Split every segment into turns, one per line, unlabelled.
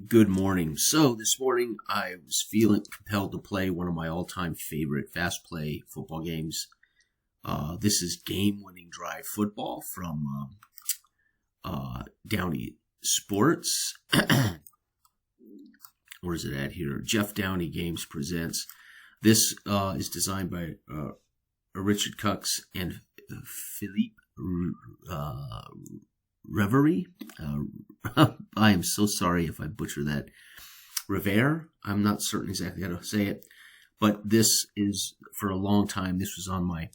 Good morning. So this morning I was feeling compelled to play one of my all-time favorite fast play football games. This is game-winning drive football from Downey Sports. Where is it at here? Jeff Downey Games presents. This is designed by Richard Cux and Philippe Reverie. I am so sorry if I butcher that. Revere. I'm not certain exactly how to say it, but this is, for a long time, this was on my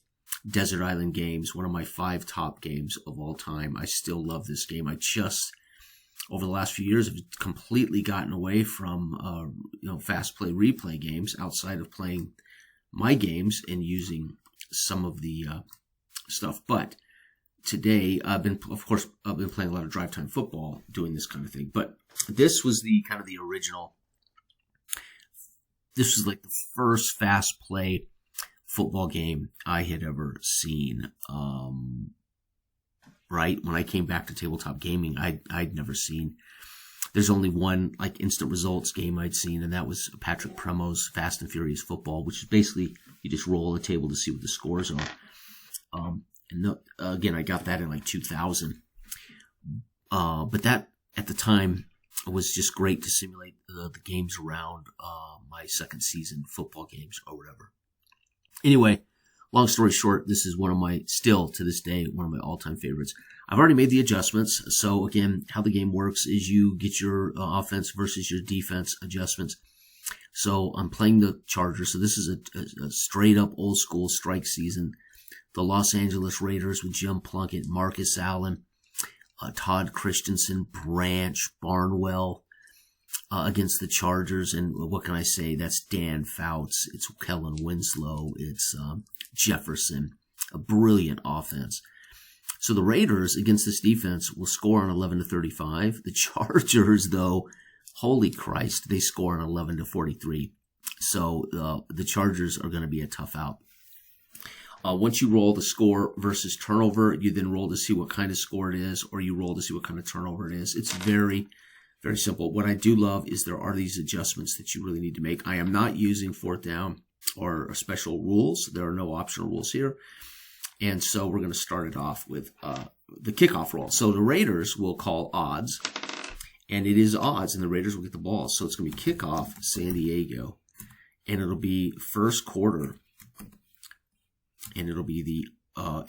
Desert Island Games, one of my 5 top games of all time. I still love this game. I just, over the last few years, have completely gotten away from fast play replay games outside of playing my games and using some of the stuff. But today, I've been playing a lot of drive time football, doing this kind of thing. But this was the original. This was like the first fast play football game I had ever seen. Right when I came back to tabletop gaming, I'd never seen. There's only one like instant results game I'd seen, and that was Patrick Premo's Fast and Furious Football, which is basically you just roll a table to see what the scores are. And again, I got that in like 2000. But that, at the time, was just great to simulate the games around my second season football games or whatever. Anyway, long story short, this is still to this day, one of my all-time favorites. I've already made the adjustments. So again, how the game works is you get your offense versus your defense adjustments. So I'm playing the Chargers. So this is a straight-up old-school strike season. The Los Angeles Raiders with Jim Plunkett, Marcus Allen, Todd Christensen, Branch, Barnwell against the Chargers. And what can I say? That's Dan Fouts. It's Kellen Winslow. It's Jefferson. A brilliant offense. So the Raiders against this defense will score on 11-35. The Chargers, though, holy Christ, they score on 11-43. So the Chargers are going to be a tough out. Once you roll the score versus turnover, you then roll to see what kind of score it is, or you roll to see what kind of turnover it is. It's very, very simple. What I do love is there are these adjustments that you really need to make. I am not using fourth down or special rules. There are no optional rules here. And so we're going to start it off with the kickoff roll. So the Raiders will call odds, and it is odds, and the Raiders will get the ball. So it's going to be kickoff San Diego, and it'll be first quarter. And it'll be the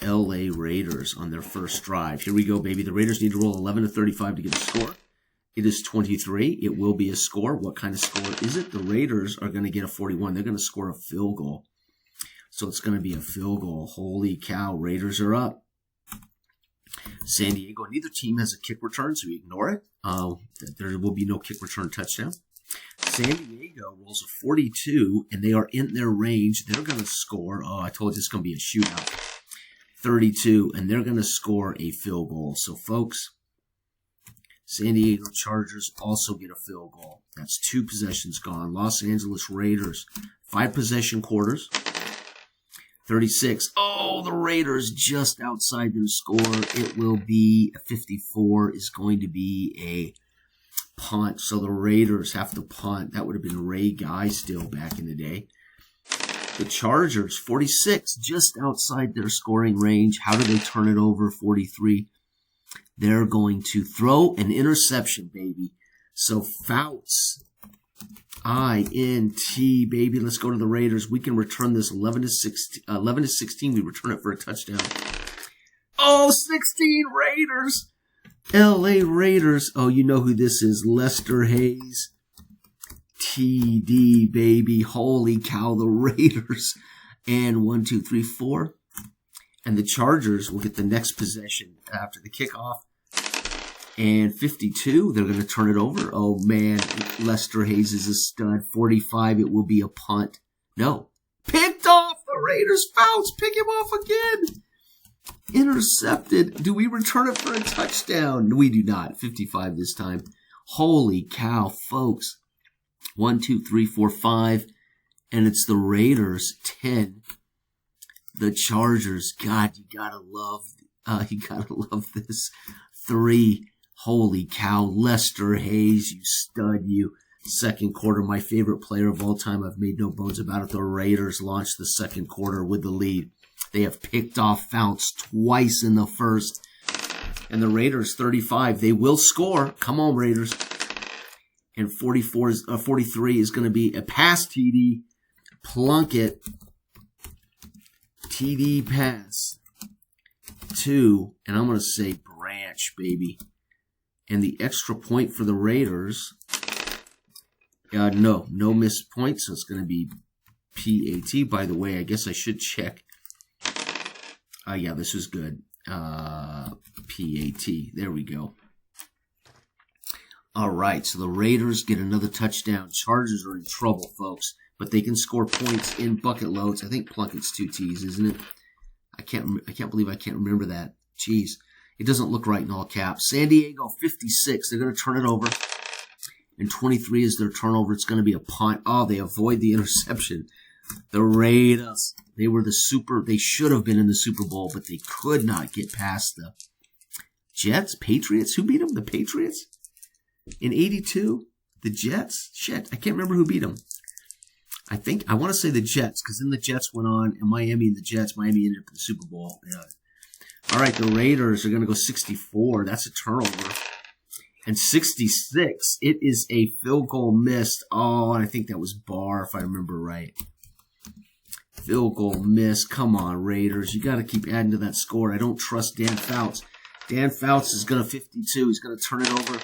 L.A. Raiders on their first drive. Here we go, baby. The Raiders need to roll 11-35 to get a score. It is 23. It will be a score. What kind of score is it? The Raiders are going to get a 41. They're going to score a field goal. So it's going to be a field goal. Holy cow. Raiders are up. San Diego. Neither team has a kick return, so we ignore it. There will be no kick return touchdown. San Diego rolls a 42, and they are in their range. They're going to score. Oh, I told you it's going to be a shootout. 32, and they're going to score a field goal. So, folks, San Diego Chargers also get a field goal. That's 2 possessions gone. Los Angeles Raiders, 5 possession quarters. 36. Oh, the Raiders just outside their score. It will be a 54 is going to be a punt. So the Raiders have to punt. That would have been Ray Guy still back in the day. The Chargers, 46, just outside their scoring range. How do they turn it over? 43. They're going to throw an interception, baby. So Fouts, INT, baby. Let's go to the Raiders. We can return this 11-16. We return it for a touchdown. Oh, 16 Raiders. L.A. Raiders. Oh, you know who this is. Lester Hayes. TD, baby. Holy cow, the Raiders. And 1, 2, 3, 4. And the Chargers will get the next possession after the kickoff. And 52, they're going to turn it over. Oh, man, Lester Hayes is a stud. 45, it will be a punt. No. Picked off the Raiders. Fouts, pick him off again. Intercepted. Do we return it for a touchdown? We do not. 55 this time. Holy cow, folks. 1, 2, 3, 4, 5. And it's the Raiders, 10. The Chargers, God, you gotta love this. 3. Holy cow, Lester Hayes, you stud, you. Second quarter, my favorite player of all time. I've made no bones about it. The Raiders launched the second quarter with the lead. They have picked off Fouts twice in the first. And the Raiders, 35, they will score. Come on, Raiders. And 43 is going to be a pass TD. Plunkett. TD pass. 2. And I'm going to say Branch, baby. And the extra point for the Raiders. No missed points. So it's going to be PAT. By the way, I guess I should check. Yeah, this is good. PAT. There we go. All right, so the Raiders get another touchdown. Chargers are in trouble, folks, but they can score points in bucket loads. I think Plunkett's 2 T's, isn't it? I can't believe I can't remember that. Jeez, it doesn't look right in all caps. San Diego 56. They're going to turn it over, and 23 is their turnover. It's going to be a punt. Oh, they avoid the interception. The Raiders. They should have been in the Super Bowl, but they could not get past the Jets, Patriots. Who beat them? The Patriots? In 82? The Jets? Shit, I can't remember who beat them. I want to say the Jets, because then the Jets went on, and Miami and the Jets. Miami ended up in the Super Bowl. Yeah. All right, the Raiders are going to go 64. That's a turnover. And 66, it is a field goal missed. Oh, and I think that was Barr, if I remember right. Field goal missed. Come on, Raiders. You got to keep adding to that score. I don't trust Dan Fouts. Dan Fouts is going to 52. He's going to turn it over.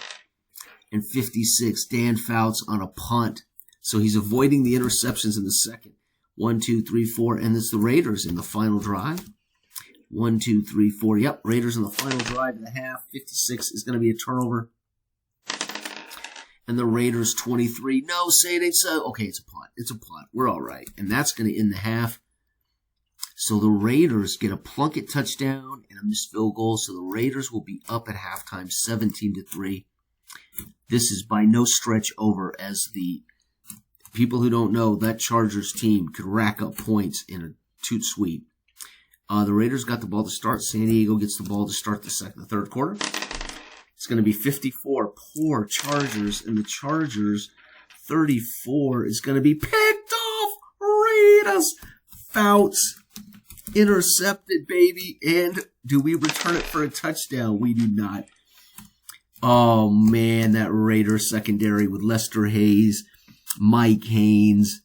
And 56, Dan Fouts on a punt. So he's avoiding the interceptions in the second. 1, 2, 3, 4. And it's the Raiders in the final drive. 1, 2, 3, 4. Yep, Raiders in the final drive of the half. 56 is going to be a turnover. And the Raiders 23. No, say it ain't so. Okay, it's a punt. It's a punt. We're all right. And that's going to end the half. So the Raiders get a Plunkett touchdown and a missed field goal. So the Raiders will be up at halftime 17-3. This is by no stretch over, as the people who don't know, that Chargers team could rack up points in a toot sweep. The Raiders got the ball to start. San Diego gets the ball to start the third quarter. It's going to be 54. Poor Chargers. And the Chargers 34 is going to be picked off. Raiders. Fouts. Intercepted, baby. And do we return it for a touchdown? We do not. Oh, man, that Raiders secondary with Lester Hayes, Mike Haynes,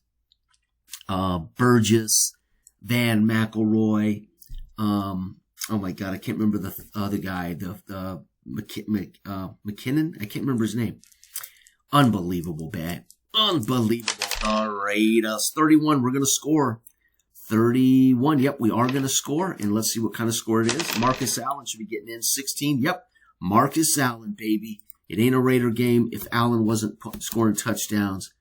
Burgess, Van McElroy. Oh, my God, I can't remember the other guy, the McKinnon. I can't remember his name. Unbelievable, bad. Unbelievable. All right, 31. We're going to score. 31. Yep, we are going to score. And let's see what kind of score it is. Marcus Allen should be getting in. 16. Yep. Marcus Allen, baby. It ain't a Raider game if Allen wasn't scoring touchdowns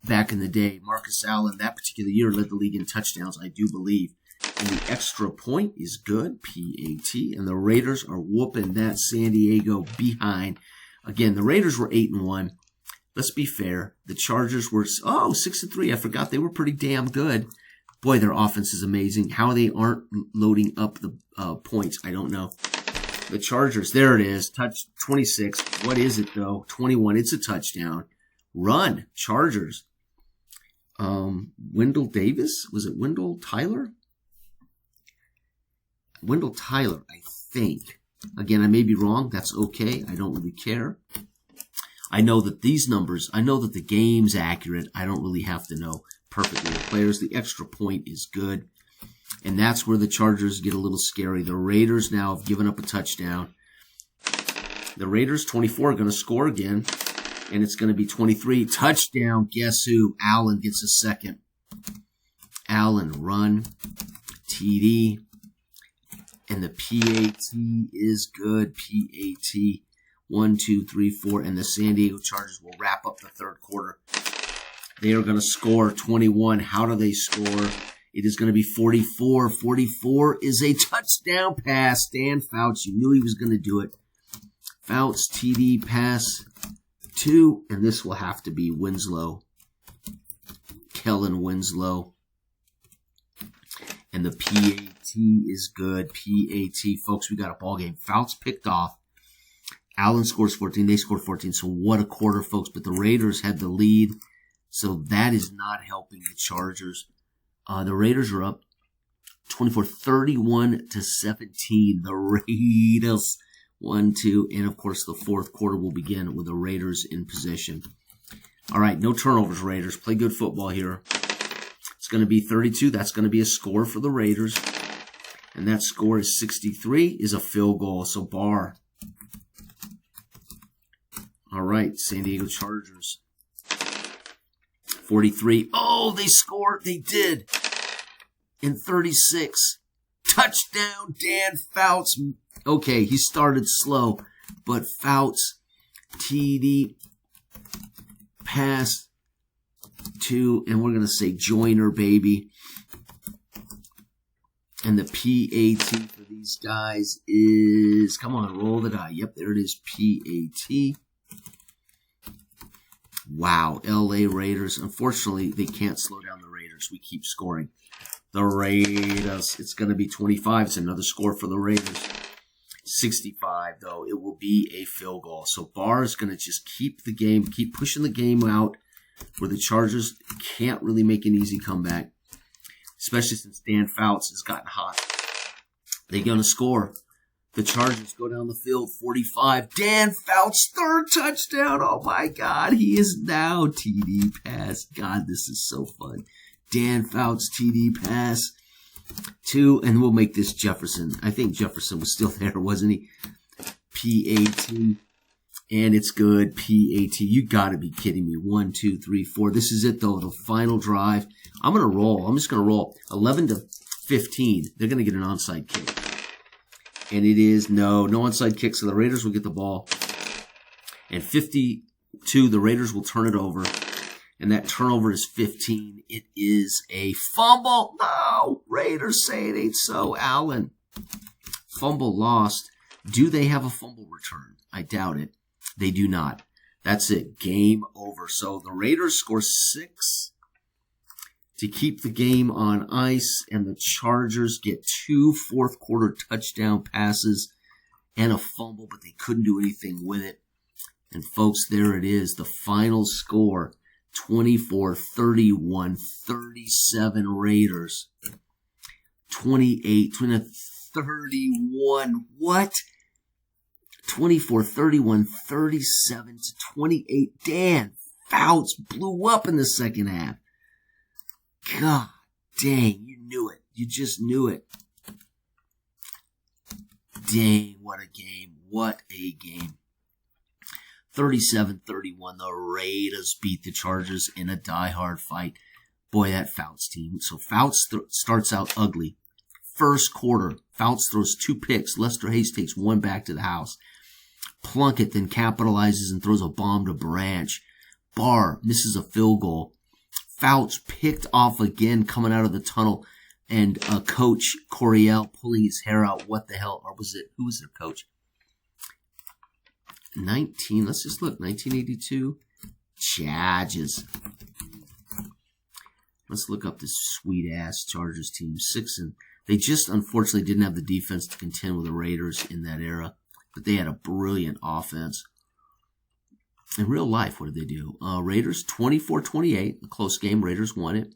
back in the day. Marcus Allen, that particular year, led the league in touchdowns, I do believe. And the extra point is good, PAT. And the Raiders are whooping that San Diego behind. Again, the Raiders were 8-1. Let's be fair. The Chargers were, 6-3. I forgot they were pretty damn good. Boy, their offense is amazing. How they aren't loading up the points, I don't know. The Chargers, there it is. Touch 26. What is it, though? 21. It's a touchdown. Run, Chargers. Wendell Davis? Was it Wendell Tyler? Wendell Tyler, I think. Again, I may be wrong. That's okay. I don't really care. I know that these numbers, I know that the game's accurate. I don't really have to know perfectly the players. The extra point is good. And that's where the Chargers get a little scary. The Raiders now have given up a touchdown. The Raiders, 24, are going to score again. And it's going to be 23. Touchdown. Guess who? Allen gets a second. Allen, run. TD. And the PAT is good. PAT. 1, 2, 3, 4. And the San Diego Chargers will wrap up the third quarter. They are going to score 21. How do they score? It is going to be 44. 44 is a touchdown pass. Dan Fouts, you knew he was going to do it. Fouts, TD, pass 2. And this will have to be Winslow. Kellen Winslow. And the PAT is good. PAT. Folks, we got a ball game. Fouts picked off. Allen scores 14. They scored 14. So what a quarter, folks. But the Raiders had the lead. So that is not helping the Chargers. The Raiders are up 31-17. The Raiders 1-2. And of course, the fourth quarter will begin with the Raiders in possession. All right, no turnovers, Raiders. Play good football here. It's going to be 32. That's going to be a score for the Raiders. And that score is 63, is a field goal. So Barr. All right, San Diego Chargers. 43. Oh, they scored. They did. In 36. Touchdown, Dan Fouts. Okay, he started slow, but Fouts, TD, pass to, and we're going to say Joyner, baby. And the PAT for these guys is, come on, roll the die. Yep, there it is, PAT. Wow, LA Raiders. Unfortunately, they can't slow down the Raiders. We keep scoring. The Raiders, it's going to be 25. It's another score for the Raiders. 65, though. It will be a field goal. So Barr is going to just keep the game, keep pushing the game out where the Chargers can't really make an easy comeback, especially since Dan Fouts has gotten hot. They're going to score. The Chargers go down the field, 45. Dan Fouts, third touchdown. Oh, my God. He is now TD pass. God, this is so fun. Dan Fouts, TD pass. 2, and we'll make this Jefferson. I think Jefferson was still there, wasn't he? PAT. And it's good. PAT. You got to be kidding me. 1, 2, 3, 4. This is it, though. The final drive. I'm going to roll. I'm just going to roll. 11-15. They're going to get an onside kick. And it is no onside kick, so the Raiders will get the ball. And 52, the Raiders will turn it over. And that turnover is 15. It is a fumble. No! Raiders say it ain't so. Allen. Fumble lost. Do they have a fumble return? I doubt it. They do not. That's it. Game over. So the Raiders score 6 to keep the game on ice, and the Chargers get 2 fourth-quarter touchdown passes and a fumble, but they couldn't do anything with it. And, folks, there it is. The final score, 24-31, 37 Raiders. 28-31. What? 24-31, 37-28. Dan Fouts blew up in the second half. God dang, you knew it. You just knew it. Dang, what a game. What a game. 37-31, the Raiders beat the Chargers in a die-hard fight. Boy, that Fouts team. So Fouts starts out ugly. First quarter, Fouts throws 2 picks. Lester Hayes takes 1 back to the house. Plunkett then capitalizes and throws a bomb to Branch. Barr misses a field goal. Fouts picked off again coming out of the tunnel, and Coach Coryell pulling his hair out. What the hell? Or was it, who was their coach? Let's just look, 1982. Chargers. Let's look up this sweet-ass Chargers team. 6, and they just unfortunately didn't have the defense to contend with the Raiders in that era, but they had a brilliant offense. In real life, what did they do? Raiders 24-28, a close game. Raiders won it.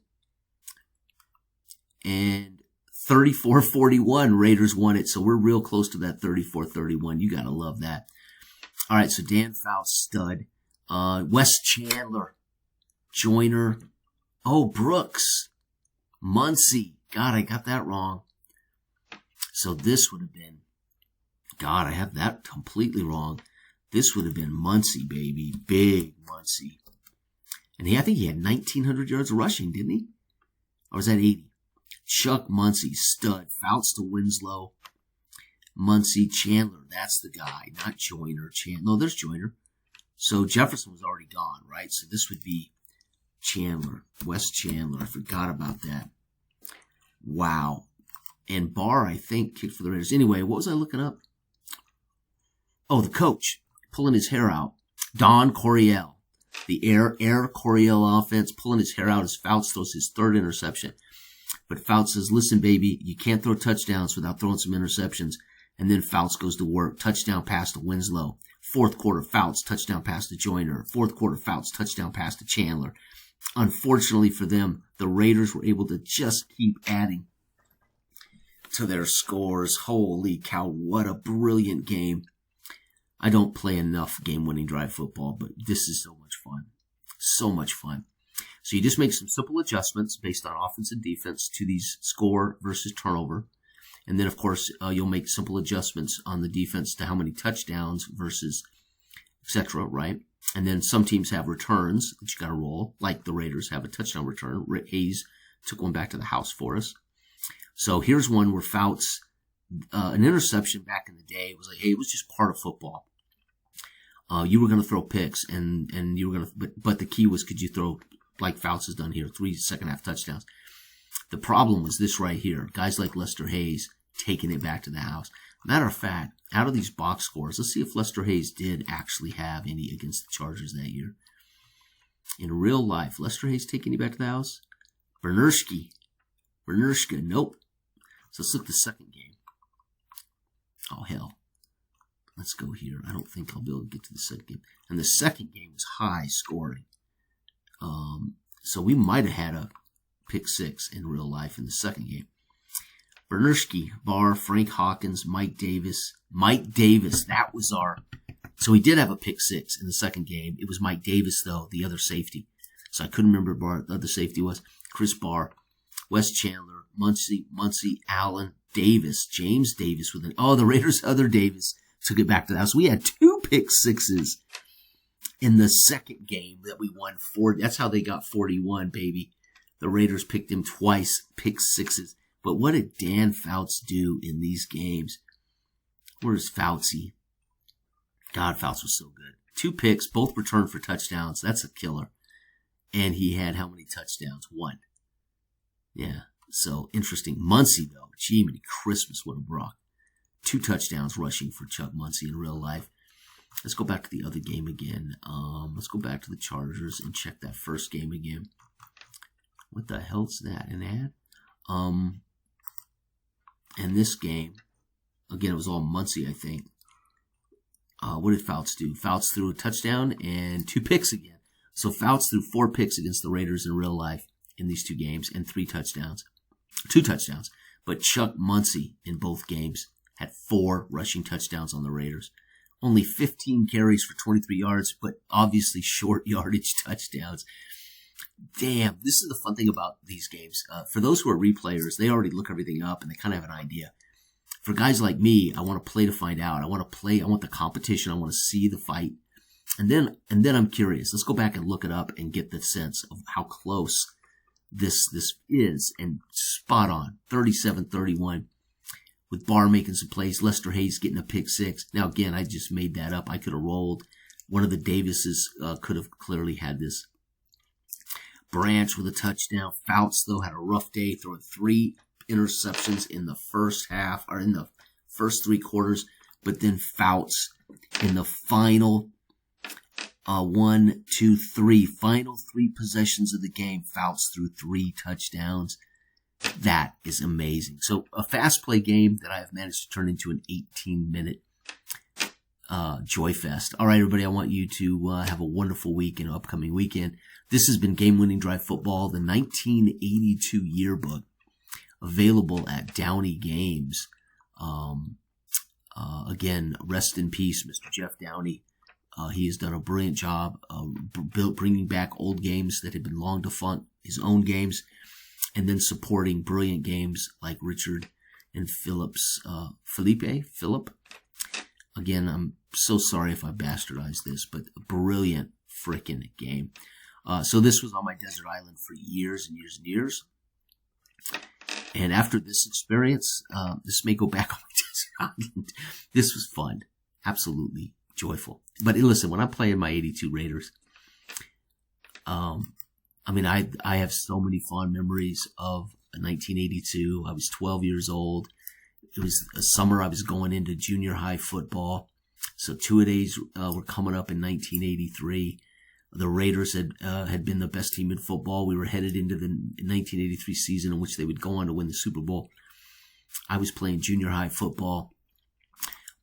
And 34-41, Raiders won it. So we're real close to that 34-31. You got to love that. All right, so Dan Fouts, stud. Wes Chandler, Joyner. Oh, Brooks, Muncie. God, I got that wrong. So this would have been, God, I have that completely wrong. This would have been Muncie, baby. Big Muncie. And I think he had 1,900 yards rushing, didn't he? Or was that 80? Chuck Muncie, stud. Fouts to Winslow. Muncie, Chandler. That's the guy, not Joyner. No, there's Joyner. So Jefferson was already gone, right? So this would be Chandler. Wes Chandler. I forgot about that. Wow. And Barr, I think, kicked for the Raiders. Anyway, what was I looking up? Oh, the coach. Pulling his hair out. Don Coryell. The Air Coryell offense, pulling his hair out as Fouts throws his 3rd interception. But Fouts says, listen, baby, you can't throw touchdowns without throwing some interceptions. And then Fouts goes to work. Touchdown pass to Winslow. Fourth quarter, Fouts, touchdown pass to Joyner. Fourth quarter, Fouts, touchdown pass to Chandler. Unfortunately for them, the Raiders were able to just keep adding to their scores. Holy cow, what a brilliant game. I don't play enough game-winning drive football, but this is so much fun. So much fun. So you just make some simple adjustments based on offense and defense to these score versus turnover. And then, of course, you'll make simple adjustments on the defense to how many touchdowns versus etc., right? And then some teams have returns that you got to roll, like the Raiders have a touchdown return. Hayes took one back to the house for us. So here's one where Fouts, an interception back in the day, was like, hey, it was just part of football. You were going to throw picks, and you were going to, but the key was, could you throw, like Fouts has done here, 3 second-half touchdowns. The problem was this right here. Guys like Lester Hayes taking it back to the house. Matter of fact, out of these box scores, let's see if Lester Hayes did actually have any against the Chargers that year. In real life, Lester Hayes taking it back to the house? Bernurski, nope. So let's look at the second game. Oh, hell. Let's go here. I don't think I'll be able to get to the second game. And the second game was high scoring. So we might have had a pick 6 in real life in the second game. Bernurski, Barr, Frank Hawkins, Mike Davis. That was our. So we did have a pick 6 in the second game. It was Mike Davis, though, the other safety. So I couldn't remember Barr. The other safety was Chris Barr, Wes Chandler, Muncie, Allen, Davis, James Davis with the Raiders' other Davis took it back to the house. We had 2 pick 6s in the second game that we won 4. That's how they got 41, baby. The Raiders picked him twice, pick 6s. But what did Dan Fouts do in these games? Where's Foutsy? God, Fouts was so good. 2 picks, both returned for touchdowns. That's a killer. And he had how many touchdowns? 1. Yeah, so interesting. Muncie, though. Gee, many Christmas, what a brock. 2 touchdowns rushing for Chuck Muncie in real life. Let's go back to the other game again. Let's go back to the Chargers and check that first game again. What the hell's that? An ad? And this game, again, it was all Muncie, I think. What did Fouts do? Fouts threw a touchdown and 2 picks again. So Fouts threw 4 picks against the Raiders in real life in these 2 games and 3 touchdowns. 2 touchdowns. But Chuck Muncie in both games had 4 rushing touchdowns on the Raiders. Only 15 carries for 23 yards, but obviously short yardage touchdowns. Damn, this is the fun thing about these games. For those who are replayers, they already look everything up and they kind of have an idea. For guys like me, I want to play to find out. I want the competition. I want to see the fight. And then I'm curious. Let's go back and look it up and get the sense of how close this is. And spot on, 37-31. With Barr making some plays, Lester Hayes getting a pick 6. Now, again, I just made that up. I could have rolled. One of the Davises could have clearly had this. Branch with a touchdown. Fouts, though, had a rough day, throwing 3 interceptions in the first half, or in the first 3 quarters. But then Fouts in the final 1, 2, 3, final 3 possessions of the game, Fouts threw 3 touchdowns. That is amazing. So a fast play game that I have managed to turn into an 18-minute joy fest. All right, everybody, I want you to have a wonderful week and upcoming weekend. This has been Game Winning Drive Football, the 1982 yearbook, available at Downey Games. Again, rest in peace, Mr. Jeff Downey. He has done a brilliant job bringing back old games that had been long defunct, his own games, and then supporting brilliant games like Richard and Philip. Again, I'm so sorry if I bastardized this, but a brilliant frickin' game. So this was on my desert island for years and years and years. And after this experience, this may go back on my desert island. This was fun. Absolutely joyful. But listen, when I'm playing my 82 Raiders, I have so many fond memories of 1982. I was 12 years old. It was a summer I was going into junior high football. So 2-a-days were coming up in 1983. The Raiders had been the best team in football. We were headed into the 1983 season in which they would go on to win the Super Bowl. I was playing junior high football.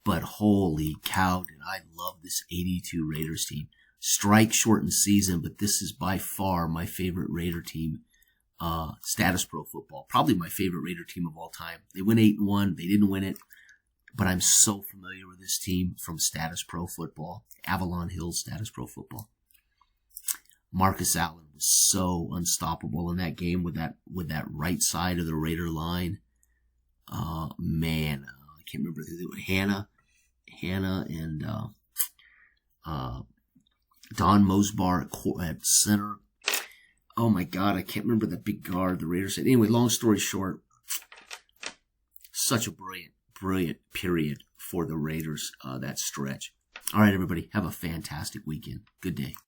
But holy cow, did I love this 82 Raiders team. Strike shortened season, but this is by far my favorite Raider team. Status Pro football. Probably my favorite Raider team of all time. They went 8-1. They didn't win it. But I'm so familiar with this team from Status Pro football. Avalon Hills Status Pro football. Marcus Allen was so unstoppable in that game with that right side of the Raider line. Man, I can't remember who they were. Hannah and Don Mosbar at center. Oh my God, I can't remember the big guard the Raiders had. Anyway, long story short, such a brilliant period for the Raiders, that stretch. All right, everybody, have a fantastic weekend. Good day.